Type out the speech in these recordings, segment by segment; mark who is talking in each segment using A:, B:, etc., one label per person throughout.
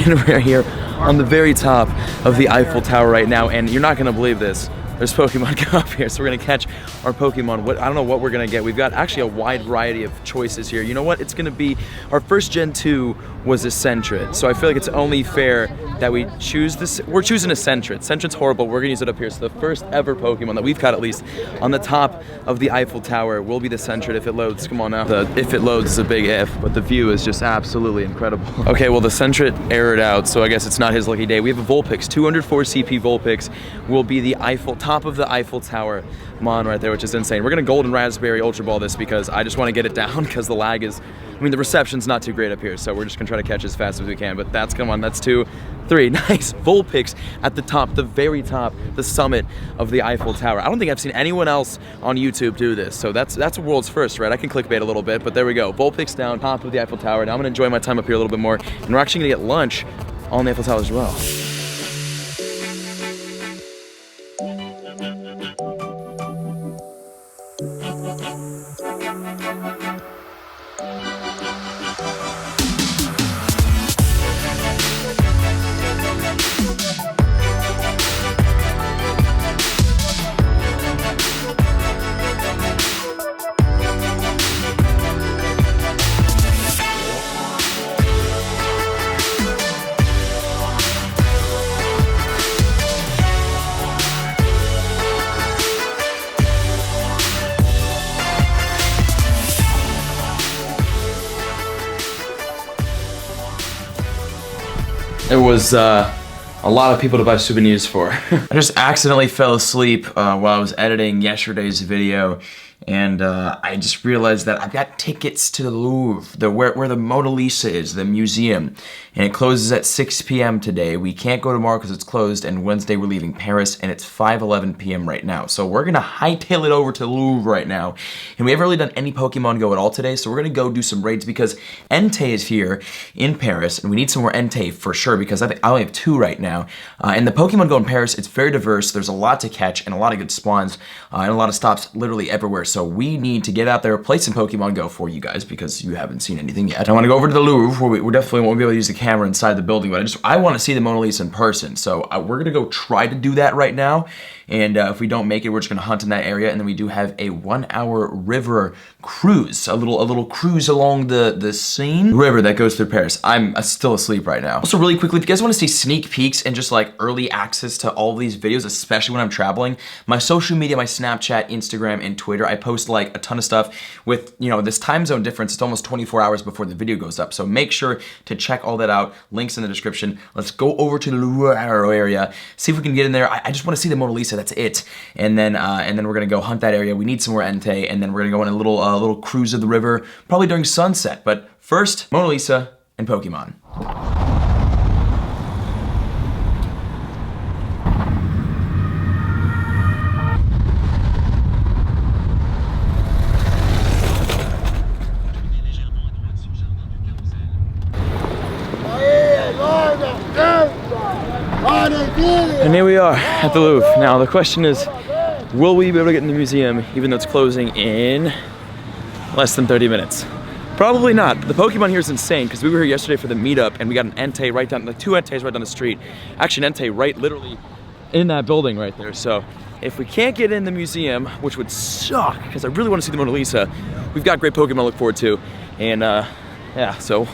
A: And we're here on the very top of the Eiffel Tower right now, and you're not gonna believe this. There's Pokemon Go up here, so we're gonna catch our Pokemon. I don't know what we're gonna get. We've got actually a wide variety of choices here. You know what? It's gonna be, our first Gen 2 was a Sentret, so I feel like it's only fair that we choose this. We're choosing a Sentret. Sentret's horrible. We're gonna use it up here. So the first ever Pokemon that we've caught, at least on the top of the Eiffel Tower, will be the Sentret if it loads. Come on now. The if it loads is a big if, but the view is just absolutely incredible. Okay, well the Sentret errored out, so I guess it's not his lucky day. We have a Vulpix, 204 CP Vulpix will be the top of the Eiffel Tower Mon right there, which is insane. We're gonna Golden Raspberry Ultra Ball this because I just want to get it down because the lag is, I mean, the reception's not too great up here, so we're just gonna try to catch as fast as we can. But that's, come on, that's 2, 3, nice. Vulpix at the top, the very top, the summit of the Eiffel Tower. I don't think I've seen anyone else on YouTube do this, so that's a world's first, right? I can clickbait a little bit, but there we go. Vulpix down, top of the Eiffel Tower. Now I'm gonna enjoy my time up here a little bit more, and we're actually gonna get lunch on the Eiffel Tower as well. There was a lot of people to buy souvenirs for. I just accidentally fell asleep while I was editing yesterday's video, and I just realized that I've got tickets to the Louvre, where the Mona Lisa is, the museum, and it closes at 6 p.m. today. We can't go tomorrow because it's closed, and Wednesday we're leaving Paris, and it's 5:11 p.m. right now. So we're gonna hightail it over to the Louvre right now, and we haven't really done any Pokemon Go at all today, so we're gonna go do some raids because Entei is here in Paris, and we need some more Entei for sure because I think I only have 2 right now. And the Pokemon Go in Paris, it's very diverse. There's a lot to catch and a lot of good spawns and a lot of stops literally everywhere. So we need to get out there, play some Pokemon Go for you guys because you haven't seen anything yet. I want to go over to the Louvre where we definitely won't be able to use the camera inside the building, but I want to see the Mona Lisa in person. So we're gonna go try to do that right now. And if we don't make it, we're just gonna hunt in that area. And then we do have a 1-hour river cruise, a little cruise along the Seine river that goes through Paris. I'm still asleep right now. Also, really quickly, if you guys want to see sneak peeks and just like early access to all of these videos, especially when I'm traveling, my social media, my Snapchat, Instagram, and Twitter, I post like a ton of stuff with, you know, this time zone difference. It's almost 24 hours before the video goes up. So make sure to check all that out. Links in the description. Let's go over to the Louvre area, see if we can get in there. I just want to see the Mona Lisa. That's it. And then we're gonna go hunt that area. We need some more Entei, and then we're gonna go on a little cruise of the river, probably during sunset. But first, Mona Lisa and Pokemon. And here we are at the Louvre. Now the question is, will we be able to get in the museum even though it's closing in less than 30 minutes? Probably not. The Pokemon here is insane because we were here yesterday for the meetup and we got an Entei right down, like 2 Enteis right down the street. Actually an Entei right literally in that building right there. So if we can't get in the museum, which would suck because I really want to see the Mona Lisa, we've got great Pokemon to look forward to. And yeah, so we'll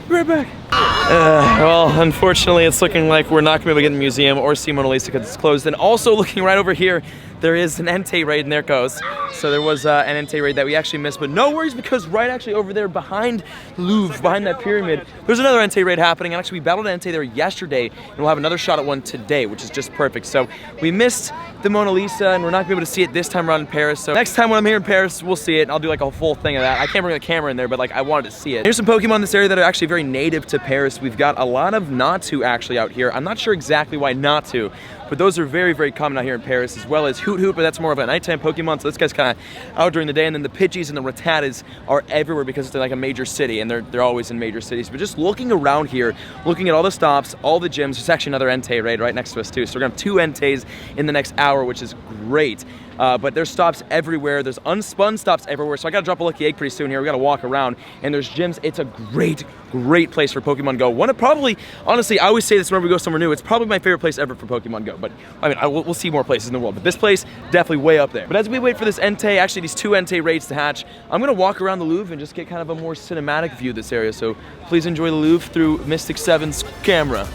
A: be right back. Well, unfortunately, it's looking like we're not gonna be able to get in the museum or see Mona Lisa because it's closed. And also looking right over here, there is an Entei raid, and there it goes. So there was an Entei raid that we actually missed, but no worries because right actually over there behind Louvre, behind that pyramid, there's another Entei raid happening. And actually we battled an Entei there yesterday, and we'll have another shot at one today, which is just perfect. So we missed the Mona Lisa, and we're not gonna be able to see it this time around in Paris. So next time when I'm here in Paris, we'll see it, and I'll do like a full thing of that. I can't bring the camera in there, but like I wanted to see it. Here's some Pokemon in this area that are actually very native to Paris. We've got a lot of Natu actually out here. I'm not sure exactly why Natu, but those are very, very common out here in Paris, as well as Hoot Hoot, but that's more of a nighttime Pokemon, so this guy's kind of out during the day, and then the Pidgeys and the Rattatas are everywhere because it's like a major city, and they're always in major cities. But just looking around here, looking at all the stops, all the gyms, there's actually another Entei raid right next to us too, so we're gonna have 2 Enteis in the next hour, which is great. But there's stops everywhere, there's unspun stops everywhere, so I gotta drop a lucky egg pretty soon here. We gotta walk around, and there's gyms. It's a great, great place for Pokemon Go. One of probably, honestly, I always say this whenever we go somewhere new, it's probably my favorite place ever for Pokemon Go. But I mean, we'll see more places in the world, but this place, definitely way up there. But as we wait for this Entei, actually these 2 Entei raids to hatch, I'm gonna walk around the Louvre and just get kind of a more cinematic view of this area. So please enjoy the Louvre through Mystic 7's camera.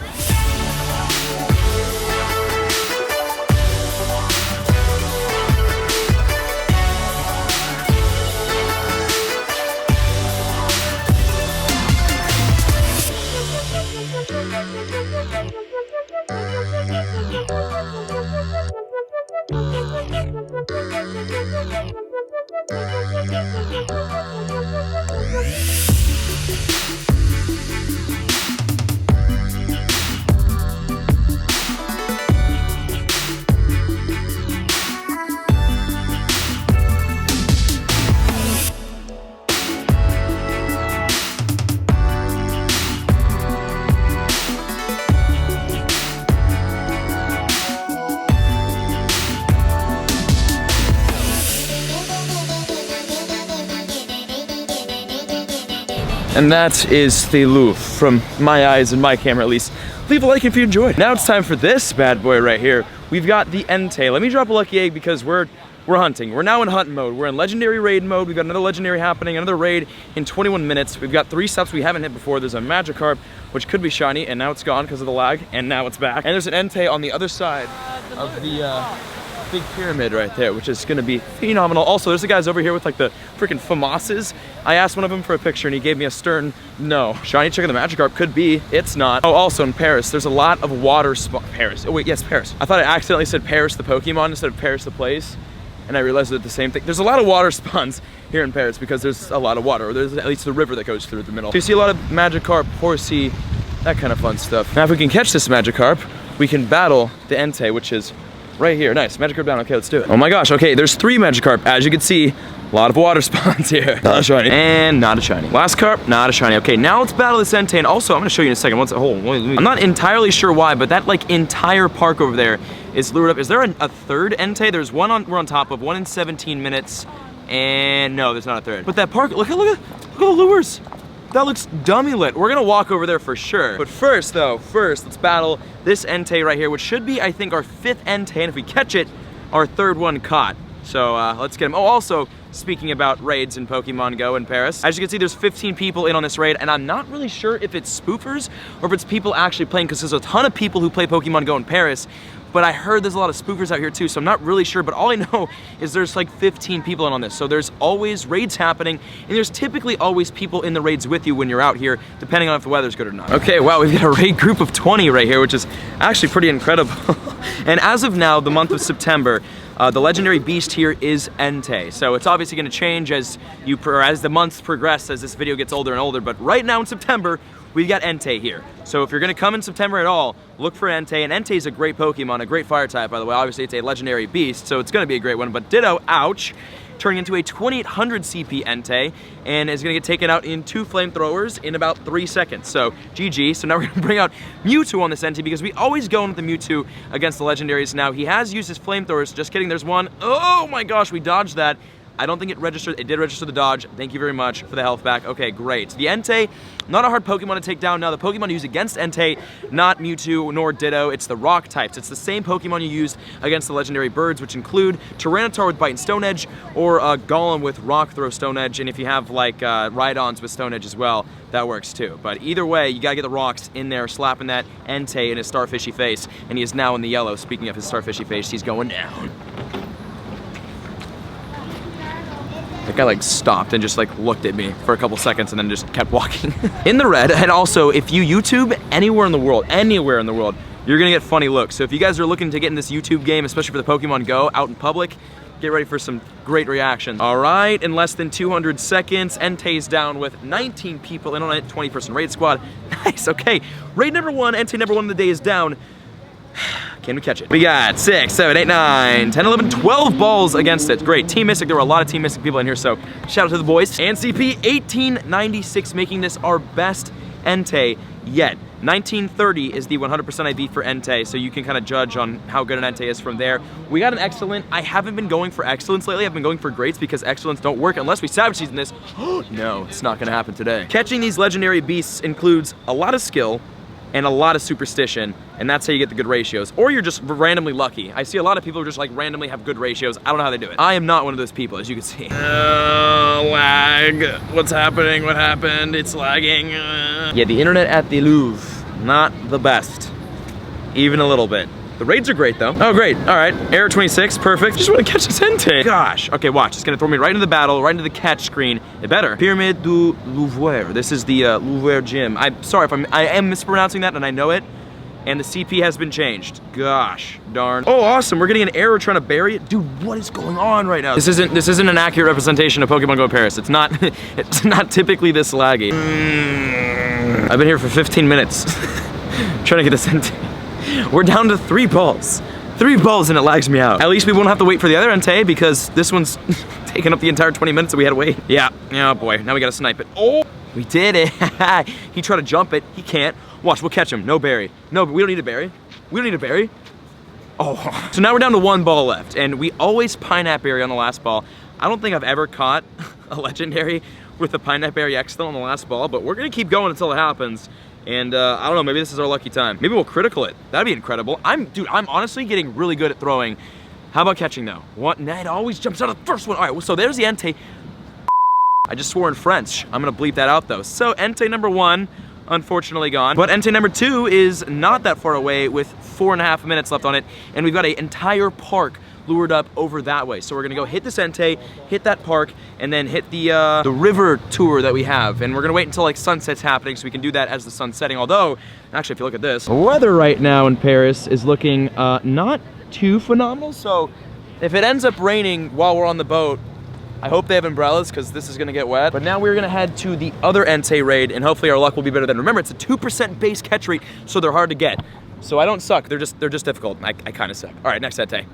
A: And that is the Louvre, from my eyes and my camera at least. Leave a like if you enjoyed. Now it's time for this bad boy right here. We've got the Entei. Let me drop a lucky egg because we're hunting. We're now in hunt mode. We're in legendary raid mode. We've got another legendary happening, another raid in 21 minutes. We've got 3 stops we haven't hit before. There's a Magikarp, which could be shiny, and now it's gone because of the lag, and now it's back. And there's an Entei on the other side of the big pyramid right there, which is gonna be phenomenal. Also, there's the guys over here with like the freaking FAMASes. I asked one of them for a picture and he gave me a stern no. Shiny chicken, the Magikarp could be, it's not. Oh, also in Paris, there's a lot of water Paris, oh wait, yes, Paris. I thought I accidentally said Paris the Pokemon instead of Paris the place, and I realized it's the same thing. There's a lot of water spawns here in Paris because there's a lot of water, or there's at least the river that goes through the middle. So you see a lot of Magikarp, Horsey, that kind of fun stuff. Now if we can catch this Magikarp, we can battle the Entei, which is right here. Nice, Magikarp down. Okay, let's do it. Oh my gosh, okay, there's 3 Magikarp. As you can see, a lot of water spawns here. Not a shiny. And not a shiny. Last carp, not a shiny. Okay, now let's battle this Entei. And also, I'm gonna show you in a second. I'm not entirely sure why, but that like entire park over there is lured up. Is there a 3rd Entei? There's one we're on top of, 1 in 17 minutes. And no, there's not a 3rd. But that park, look at the lures. That looks dummy lit. We're gonna walk over there for sure. But first, let's battle this Entei right here, which should be, I think, our 5th Entei, and if we catch it, our 3rd one caught. So let's get him. Oh, also, speaking about raids in Pokemon Go in Paris, as you can see, there's 15 people in on this raid, and I'm not really sure if it's spoofers or if it's people actually playing, because there's a ton of people who play Pokemon Go in Paris, but I heard there's a lot of spoofers out here too, so I'm not really sure, but all I know is there's like 15 people in on this, so there's always raids happening, and there's typically always people in the raids with you when you're out here, depending on if the weather's good or not. Okay, wow, we've got a raid group of 20 right here, which is actually pretty incredible. And as of now, the month of September, the legendary beast here is Entei. So it's obviously gonna change as the months progress, as this video gets older and older, but right now in September, we've got Entei here. So if you're gonna come in September at all, look for Entei, and Entei is a great Pokemon, a great fire type, by the way. Obviously it's a legendary beast, so it's gonna be a great one, but Ditto, ouch, turning into a 2800 CP Entei, and is gonna get taken out in 2 flamethrowers in about 3 seconds. So GG. So now we're gonna bring out Mewtwo on this Entei, because we always go in with the Mewtwo against the legendaries. Now he has used his flamethrowers, just kidding, there's one. Oh my gosh, we dodged that. I don't think it registered. It did register the dodge. Thank you very much for the health back. Okay, great. The Entei, not a hard Pokemon to take down. Now, the Pokemon used against Entei, not Mewtwo nor Ditto. It's the rock types. It's the same Pokemon you used against the legendary birds, which include Tyranitar with Bite and Stone Edge, or Golem with Rock Throw Stone Edge. And if you have like Rhydons with Stone Edge as well, that works too. But either way, you gotta get the rocks in there, slapping that Entei in his starfishy face. And he is now in the yellow. Speaking of his starfishy face, he's going down. That guy like stopped and just like looked at me for a couple seconds and then just kept walking. In the red, and also if you YouTube anywhere in the world, you're gonna get funny looks. So if you guys are looking to get in this YouTube game, especially for the Pokemon Go out in public, get ready for some great reactions. All right, in less than 200 seconds, Entei's down with 19 people in on it, 20-person raid squad. Nice, okay. Raid number 1, Entei number 1 of the day is down. Can we catch it? We got 6, 7, 8, 9, 10, 11, 12 balls against it. Great, Team Mystic, there were a lot of Team Mystic people in here, so shout out to the boys. And CP 1896, making this our best Entei yet. 1930 is the 100% I beat for Entei, so you can kind of judge on how good an Entei is from there. We got an excellent. I haven't been going for excellence lately. I've been going for greats because excellence don't work unless we savage season this. No, it's not gonna happen today. Catching these legendary beasts includes a lot of skill and a lot of superstition, and that's how you get the good ratios. Or you're just randomly lucky. I see a lot of people who just like randomly have good ratios. I don't know how they do it. I am not one of those people, as you can see. Lag. What's happening? What happened? It's lagging. Yeah, the internet at the Louvre, not the best. Even a little bit. The raids are great though. Oh great, all right. Error 26, perfect. Just want to catch this Entei. Gosh, okay, watch. It's gonna throw me right into the battle, right into the catch screen. It better. Pyramid du Louvre. This is the Louvre gym. I'm sorry if I am mispronouncing that and I know it. And the CP has been changed. Gosh, darn. Oh, awesome, we're getting an error trying to bury it. Dude, what is going on right now? This isn't an accurate representation of Pokemon Go Paris. It's not, it's not typically this laggy. I've been here for 15 minutes trying to get this Entei. We're down to 3 balls. 3 balls and it lags me out. At least we won't have to wait for the other Entei because this one's taking up the entire 20 minutes that we had to wait. Yeah, oh boy, now we gotta snipe it. Oh, we did it. He tried to jump it, he can't. Watch, we'll catch him, no berry. No, we don't need a berry. We don't need a berry. Oh, so now we're down to 1 ball left and we always Pineapple Berry on the last ball. I don't think I've ever caught a legendary with a Pineapple Berry excellent on the last ball, but we're gonna keep going until it happens. And I don't know, maybe this is our lucky time. Maybe we'll critical it. That'd be incredible. Dude, I'm honestly getting really good at throwing. How about catching though? What? Nah, it always jumps out of the first one. All right, well, so there's the Entei. I just swore in French. I'm gonna bleep that out though. So Entei number 1, unfortunately gone. But Entei number 2 is not that far away with 4.5 minutes left on it. And we've got an entire park lured up over that way. So we're gonna go hit this Entei, hit that park, and then hit the river tour that we have. And we're gonna wait until like sunset's happening so we can do that as the sun's setting. Although, actually, if you look at this, the weather right now in Paris is looking not too phenomenal. So if it ends up raining while we're on the boat, I hope they have umbrellas because this is gonna get wet. But now we're gonna head to the other Entei raid and hopefully our luck will be better then. Remember, it's a 2% base catch rate, so they're hard to get. So I don't suck, they're just difficult. I kinda suck. All right, next Entei.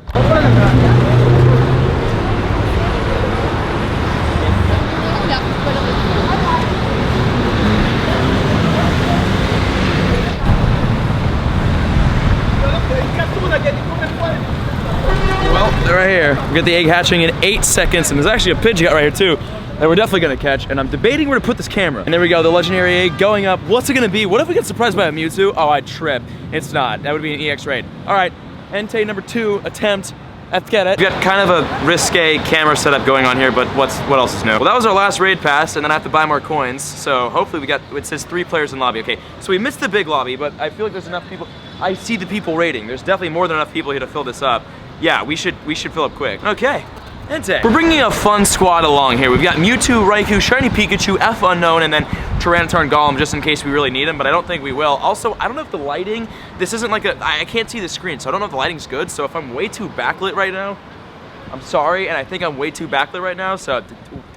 A: Well, they're right here. We got the egg hatching in 8 seconds, and there's actually a Pidgeot right here too that we're definitely gonna catch, and I'm debating where to put this camera. And there we go, the legendary egg going up. What's it gonna be? What if we get surprised by a Mewtwo? Oh, I'd trip. It's not. That would be an EX raid. All right, Entei number 2 attempt. Let's get it. We got kind of a risque camera setup going on here, but what else is new? Well, that was our last raid pass, and then I have to buy more coins. So hopefully we got, it says 3 players in lobby. Okay, so we missed the big lobby, but I feel like there's enough people. I see the people raiding. There's definitely more than enough people here to fill this up. Yeah, we should fill up quick. Okay, Entei. We're bringing a fun squad along here. We've got Mewtwo, Raikou, Shiny Pikachu, F Unknown, and then Tyranitar and Golem just in case we really need them, but I don't think we will. Also, I don't know if the lighting, this isn't like I can't see the screen, so I don't know if the lighting's good, so if I'm way too backlit right now, I'm sorry, and I think I'm way too backlit right now, so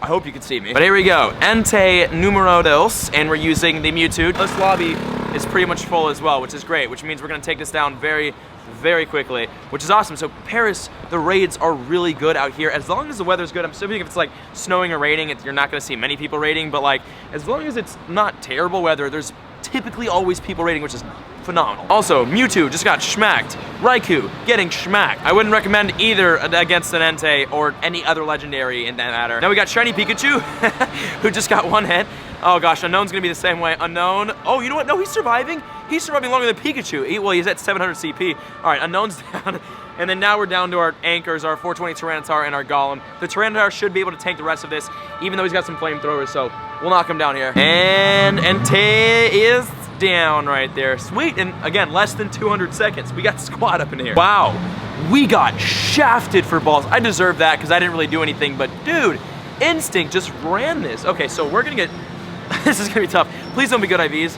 A: I hope you can see me. But here we go, Entei numero dos, and we're using the Mewtwo. This lobby is pretty much full as well, which is great, which means we're gonna take this down very, very quickly, which is awesome. So Paris, the raids are really good out here, as long as the weather's good. I'm assuming if it's like snowing or raining, you're not gonna see many people raiding, but like, as long as it's not terrible weather, there's typically always people raiding, which is phenomenal. Also, Mewtwo just got schmacked. Raikou getting schmacked. I wouldn't recommend either against an Entei or any other legendary in that matter. Now we got shiny Pikachu, who just got one hit. Oh gosh, Unknown's gonna be the same way. Unknown, oh, you know what? No, he's surviving. He's surviving longer than Pikachu. Well, he's at 700 CP. All right, Unknown's down. And then now we're down to our anchors, our 420 Tyranitar and our Golem. The Tyranitar should be able to tank the rest of this, even though he's got some flamethrowers, so we'll knock him down here. And Entei is down right there. Sweet, and again, less than 200 seconds. We got squad up in here. Wow, we got shafted for balls. I deserve that because I didn't really do anything, but dude, Instinct just ran this. Okay, so we're gonna get, this is gonna be tough. Please don't be good IVs.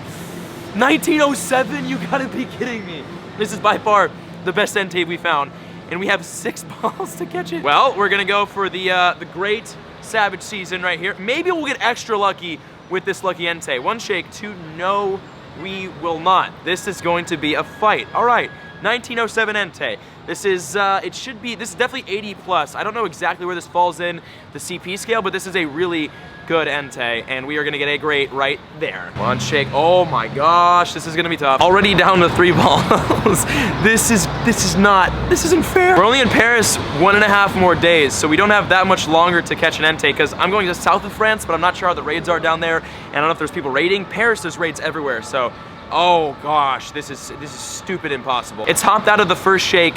A: 1907, you gotta be kidding me. This is by far the best Entei we found, and we have 6 balls to catch it. Well, we're gonna go for the great Savage season right here. Maybe we'll get extra lucky with this lucky Entei. 1 shake, 2, no, we will not. This is going to be a fight. All right, 1907 Entei. This is, this is definitely 80 plus. I don't know exactly where this falls in the CP scale, but this is a really good Entei, and we are gonna get a great right there. 1 shake, oh my gosh, this is gonna be tough. Already down to 3 balls. This isn't fair. We're only in Paris 1.5 more days, so we don't have that much longer to catch an Entei, because I'm going to south of France, but I'm not sure how the raids are down there, and I don't know if there's people raiding. Paris, there's raids everywhere, so, oh gosh, this is stupid impossible. It's hopped out of the first shake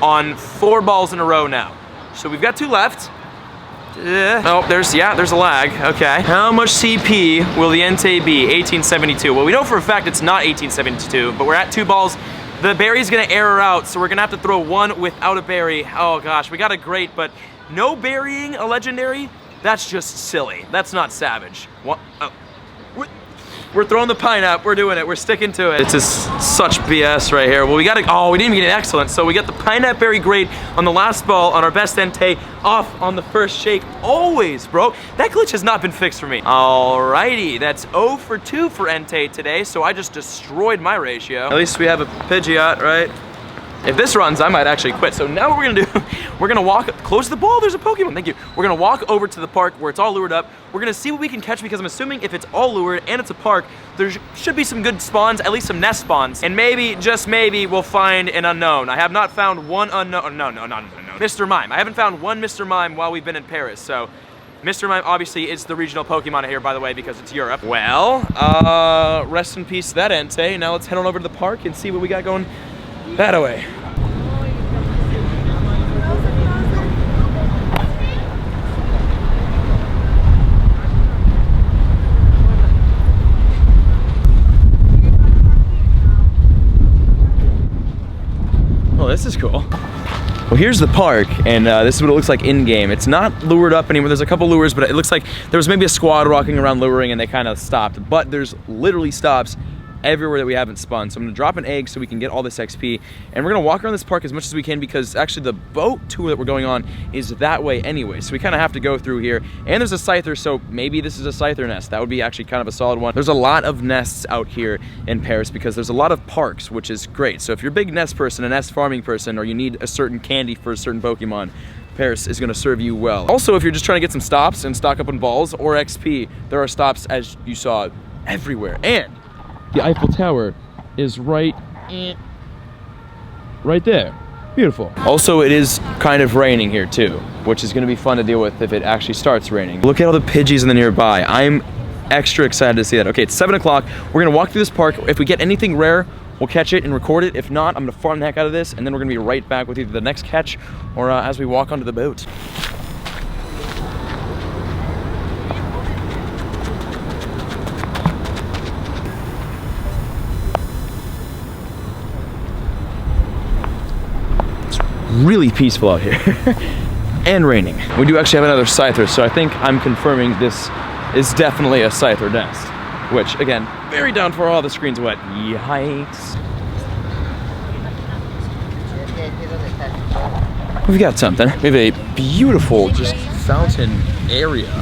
A: on 4 balls in a row now. So we've got 2 left. Oh, there's a lag, okay. How much CP will the Entei be? 1872. Well, we know for a fact it's not 1872, but we're at 2 balls. The berry's gonna error out, so we're gonna have to throw 1 without a berry. Oh gosh, we got a great, but no burying a legendary? That's just silly. That's not Savage. What? Oh. We're throwing the pine up, we're doing it, we're sticking to it. It's just such BS right here. Well, we didn't even get an excellent, so we got the Pineapple Berry great on the last ball on our best Entei, off on the first shake. Always, bro. That glitch has not been fixed for me. Alrighty, that's 0 for 2 for Entei today, so I just destroyed my ratio. At least we have a Pidgeot, right? If this runs, I might actually quit. So now what we're gonna do, we're gonna walk, close the ball, there's a Pokemon, thank you. We're gonna walk over to the park where it's all lured up. We're gonna see what we can catch, because I'm assuming if it's all lured and it's a park, there should be some good spawns, at least some nest spawns. And maybe, just maybe, we'll find an unknown. I have not found one unknown, no, Mr. Mime. I haven't found one Mr. Mime while we've been in Paris, so. Mr. Mime obviously is the regional Pokemon here, by the way, because it's Europe. Well, rest in peace to that Entei. Now let's head on over to the park and see what we got going that way. Oh, this is cool. Well, here's the park, and this is what it looks like in-game. It's not lured up anymore. There's a couple lures, but it looks like there was maybe a squad walking around luring and they kind of stopped. But there's literally stops everywhere that we haven't spun. So I'm gonna drop an egg so we can get all this XP, and we're gonna walk around this park as much as we can, because actually the boat tour that we're going on is that way anyway. So we kind of have to go through here, and there's a Scyther, so maybe this is a Scyther nest. That would be actually kind of a solid one. There's a lot of nests out here in Paris because there's a lot of parks, which is great. So if you're a big nest person, a nest farming person, or you need a certain candy for a certain Pokemon, Paris is gonna serve you well. Also, if you're just trying to get some stops and stock up on balls or XP, there are stops, as you saw, everywhere. And the Eiffel Tower is right there. Beautiful. Also, it is kind of raining here too, which is gonna be fun to deal with if it actually starts raining. Look at all the Pidgeys in the nearby. I'm extra excited to see that. Okay, it's 7 o'clock. We're gonna walk through this park. If we get anything rare, we'll catch it and record it. If not, I'm gonna farm the heck out of this, and then we're gonna be right back with either the next catch or as we walk onto the boat. Really peaceful out here and raining. We do actually have another Scyther, so I think I'm confirming this is definitely a Scyther nest, which again, very down for all the screen's wet. Yikes. We've got something. We have a beautiful just fountain area,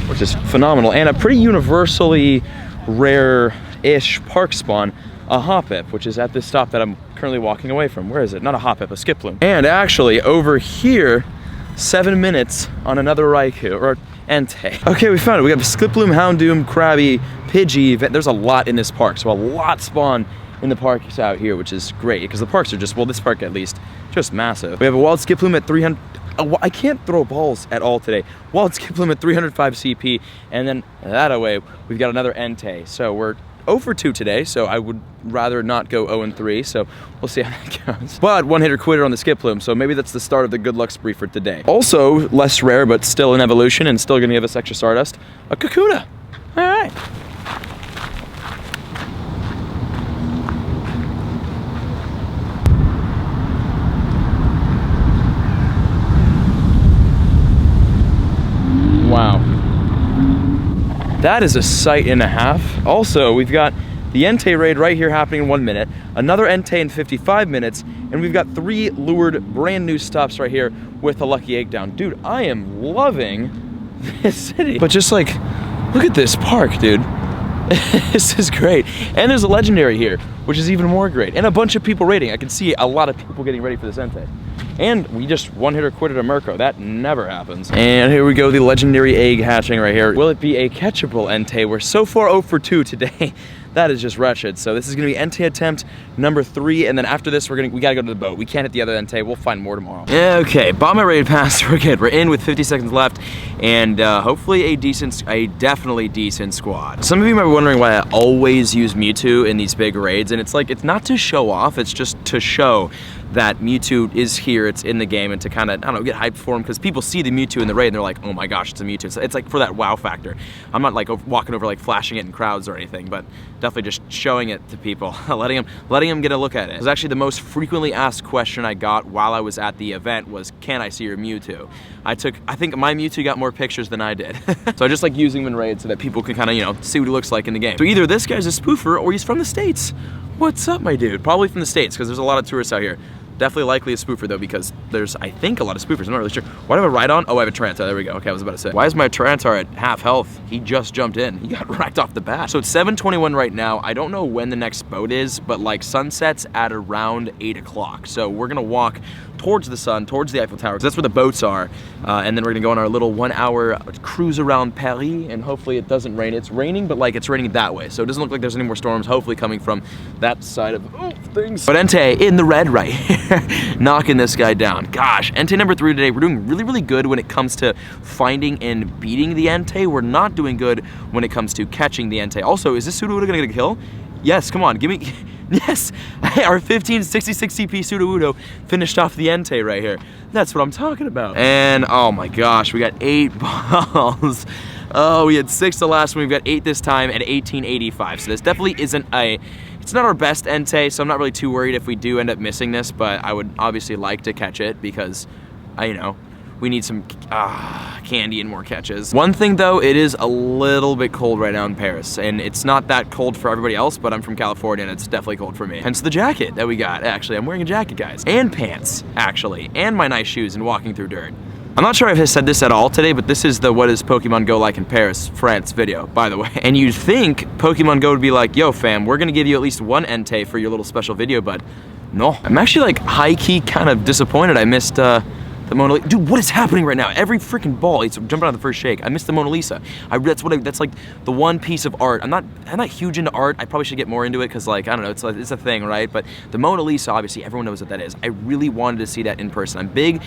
A: which is phenomenal, and a pretty universally rare-ish park spawn, a Hoppip, which is at this stop that I'm currently walking away from. Where is it? Not a Hoppip, a Skiploom. And actually, over here, 7 minutes on another Raikou, or Entei. Okay, we found it. We have Skiploom, Houndoom, Krabby, Pidgey. There's a lot in this park, so a lot spawn in the parks out here, which is great because the parks are just, well, this park at least, just massive. We have a wild skip plume at 300. I can't throw balls at all today. Wild skip plume at 305 CP, and then that away, we've got another Entei. So we're 0 for 2 today, so I would rather not go 0 and 3, so we'll see how that goes. But one hitter quitter on the skip plume, so maybe that's the start of the good luck spree for today. Also, less rare, but still an evolution and still gonna give us extra Stardust, a Kakuna. All right. Wow. That is a sight and a half. Also, we've got the Entei raid right here happening in 1 minute, another Entei in 55 minutes, and we've got 3 lured brand new stops right here with a lucky egg down. Dude, I am loving this city. But just like, look at this park, dude. This is great. And there's a legendary here, which is even more great. And a bunch of people raiding. I can see a lot of people getting ready for this Entei. And we just one hitter quitted a Mirko. That never happens. And here we go, the legendary egg hatching right here. Will it be a catchable Entei? We're so far 0 for 2 today. That is just wretched. So this is gonna be Entei attempt number 3, and then after this, we gotta go to the boat. We can't hit the other Entei. We'll find more tomorrow. Okay, bought my raid pass. We're good. We're in with 50 seconds left, and hopefully a definitely decent squad. Some of you might be wondering why I always use Mewtwo in these big raids, and it's like, it's not to show off, it's just to show that Mewtwo is here, it's in the game, and to kind of, I don't know, get hyped for him, because people see the Mewtwo in the raid and they're like, oh my gosh, it's a Mewtwo. So it's like for that wow factor. I'm not like walking over like flashing it in crowds or anything, but definitely just showing it to people, letting them get a look at it. It was actually the most frequently asked question I got while I was at the event was, can I see your Mewtwo? I think my Mewtwo got more pictures than I did. So I just like using him in raids so that people can kind of, you know, see what he looks like in the game. So either this guy's a spoofer or he's from the States. What's up, my dude? Probably from the States, because there's a lot of tourists out here. Definitely likely a spoofer though, because there's, I think, a lot of spoofers. I'm not really sure. Why do I have a ride on? Oh, I have a Tarantar. There we go. Okay, I was about to say. Why is my Tarantar at half health? He just jumped in. He got racked off the bat. So it's 7:21 right now. I don't know when the next boat is, but like sunsets at around 8 o'clock. So we're gonna walk towards the sun, towards the Eiffel Tower, because that's where the boats are. And then we're gonna go on our little 1-hour cruise around Paris, and hopefully it doesn't rain. It's raining, but like it's raining that way. So it doesn't look like there's any more storms, hopefully coming from that side of things. But Entei in the red right here, knocking this guy down. Gosh, Entei number 3 today. We're doing really, really good when it comes to finding and beating the Entei. We're not doing good when it comes to catching the Entei. Also, is this Sudowoodo gonna get a kill? Yes, come on, give me, yes! Our 1566 CP Sudowoodo finished off the Entei right here. That's what I'm talking about. And oh my gosh, we got 8 balls. Oh, we had 6 the last one, we've got 8 this time at 1885. So this definitely isn't it's not our best Entei, so I'm not really too worried if we do end up missing this, but I would obviously like to catch it because, you know, we need some candy and more catches. One thing though, it is a little bit cold right now in Paris, and it's not that cold for everybody else, but I'm from California and it's definitely cold for me. Hence the jacket that we got. Actually, I'm wearing a jacket, guys. And pants, actually. And my nice shoes and walking through dirt. I'm not sure if I've said this at all today, but this is the What is Pokemon Go Like in Paris, France video, by the way. And you'd think Pokemon Go would be like, yo fam, we're gonna give you at least 1 Entei for your little special video, but no. I'm actually like high-key kind of disappointed I missed the Mona Lisa. Dude, what is happening right now? Every freaking ball, it's jumping out of the first shake. I missed the Mona Lisa. That's like the one piece of art. I'm not huge into art. I probably should get more into it because, like, I don't know, it's a thing, right? But the Mona Lisa, obviously, everyone knows what that is. I really wanted to see that in person. I'm big.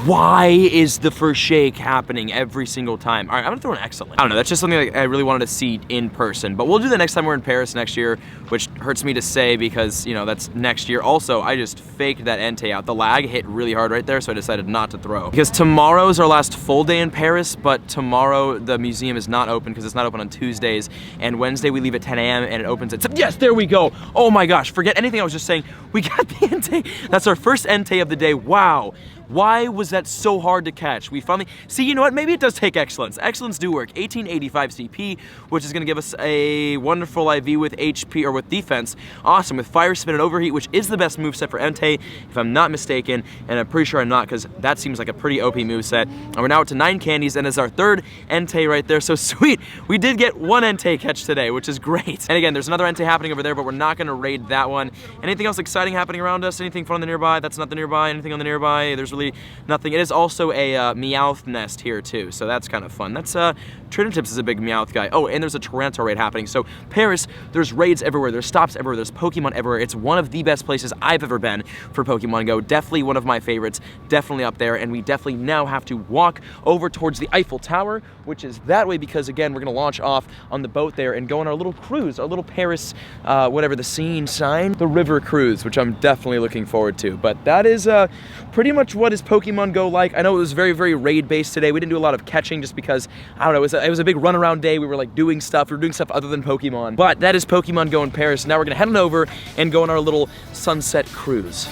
A: Why is the first shake happening every single time? All right, I'm gonna throw an excellent. I don't know, that's just something like I really wanted to see in person. But we'll do that next time we're in Paris next year, which hurts me to say because, you know, that's next year. Also, I just faked that Entei out. The lag hit really hard right there, so I decided not to throw. Because tomorrow is our last full day in Paris, but tomorrow the museum is not open because it's not open on Tuesdays, and Wednesday we leave at 10 a.m. and it opens at, yes, there we go. Oh my gosh, forget anything I was just saying. We got the Entei. That's our first Entei of the day. Wow. Why was that so hard to catch? We finally, see, you know what, maybe it does take excellence. Excellence do work. 1885 CP, which is gonna give us a wonderful IV with HP, or with defense. Awesome, with Fire Spin and Overheat, which is the best moveset for Entei, if I'm not mistaken, and I'm pretty sure I'm not, because that seems like a pretty OP moveset. And we're now up to 9 candies, and it's our 3rd Entei right there, so sweet. We did get 1 Entei catch today, which is great. And again, there's another Entei happening over there, but we're not gonna raid that one. Anything else exciting happening around us? Anything fun on the nearby? That's not the nearby. Anything on the nearby? There's really nothing. It is also a Meowth nest here too, so that's kind of fun. That's Trinitips is a big Meowth guy. Oh, and there's a Torrential raid happening. So Paris, there's raids everywhere, there's stops everywhere, there's Pokemon everywhere. It's one of the best places I've ever been for Pokemon Go. Definitely one of my favorites, definitely up there, and we definitely now have to walk over towards the Eiffel Tower, which is that way because, again, we're gonna launch off on the boat there and go on our little cruise, our little Paris, whatever the scene sign, the river cruise, which I'm definitely looking forward to. But that is pretty much what is Pokemon Go like. I know it was very, very raid-based today. We didn't do a lot of catching just because, I don't know, it was a big run-around day. We were like doing stuff. We were doing stuff other than Pokemon. But that is Pokemon Go in Paris. Now we're gonna head on over and go on our little sunset cruise.